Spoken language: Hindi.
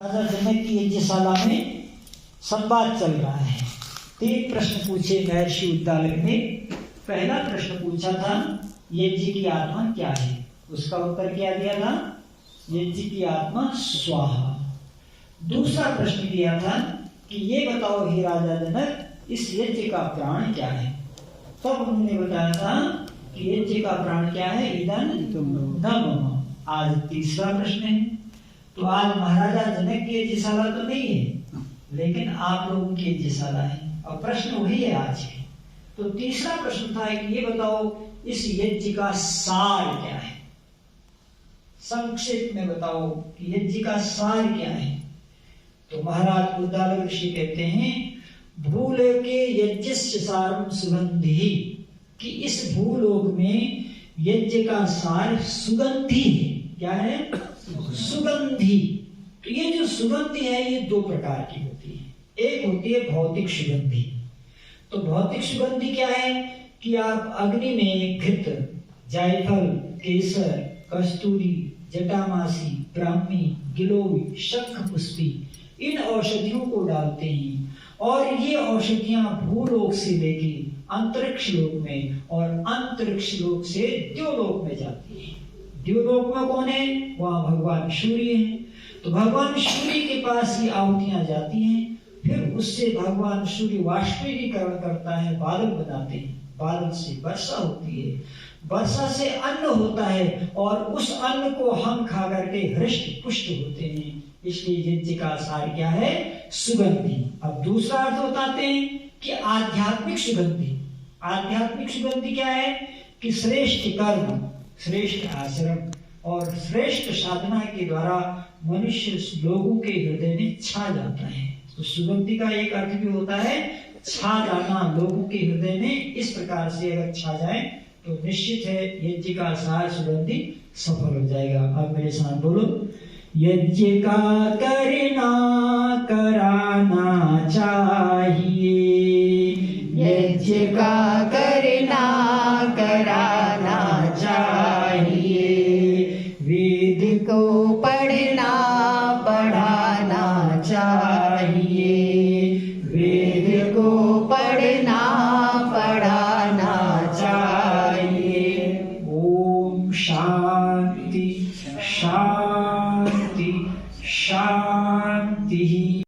राजा जनक की यज्ञशाला में संवाद चल रहा है। 3 प्रश्न पूछे महर्षि उद्दालक ने। पहला प्रश्न पूछा था यज्ञ की आत्मा क्या है, उसका उत्तर क्या दिया था? यज्ञ की आत्मा स्वाहा। दूसरा प्रश्न किया था कि ये बताओ हे राजा जनक, इस यज्ञ का प्राण क्या है? तब उन्होंने बताया था कि यज्ञ का प्राण क्या है? इदं न मम। आज तीसरा प्रश्न है। तो आज महाराजा जनक की यज्ञशाला तो नहीं है, लेकिन आप लोगों की यज्ञशाला है और प्रश्न वही है आज के। तो तीसरा प्रश्न था कि ये बताओ इस यज्ञ का सार क्या है, संक्षेप में बताओ कि यज्ञ का सार क्या है। तो महाराज उद्दालक ऋषि कहते हैं भूलोके यज्ञस्य सारम सुगंधि, कि इस भूलोक में यज्ञ का सार सुगंधि है। क्या है? सुगंधि। तो ये जो सुगंधि है ये 2 प्रकार की होती है। एक होती है भौतिक सुगंधि। तो भौतिक सुगंधि क्या है कि आप अग्नि में घृत, जायफल, केसर, कस्तूरी, जटामासी, ब्राह्मी, गिलोय, शंख पुष्पी, इन औषधियों को डालते हैं और ये औषधियां भूलोक से लेके अंतरिक्ष लोक में और अंतरिक्ष लोक से द्योलोक में जाती है। द्योलोक में कौन है? वहां भगवान सूर्य हैं। तो भगवान सूर्य के पास ये आहुतियां जाती हैं, फिर उससे भगवान सूर्य वाष्पीकरण करता है, बादल बनाते हैं, बादल से वर्षा होती है, वर्षा से अन्न होता है और उस अन्न को हम खा करके हृष्ट पुष्ट होते हैं। इसलिए यज्ञ का सार क्या है? सुगंधि। अब दूसरा अर्थ बताते हैं कि आध्यात्मिक सुगंधि। आध्यात्मिक सुगंधि क्या है कि श्रेष्ठ कर्म, श्रेष्ठ आचरण और श्रेष्ठ साधना के द्वारा मनुष्य लोगों के हृदय में छा जाता है। तो सुगंधि का एक अर्थ भी होता है छा जाना, लोगों के हृदय में इस प्रकार से अगर छा जाए तो निश्चित है यज्ञ का सार सुगंधि सफल हो जाएगा। अब मेरे साथ बोलो, यज्ञ का करना कराना चाहिए, यज्ञ का करना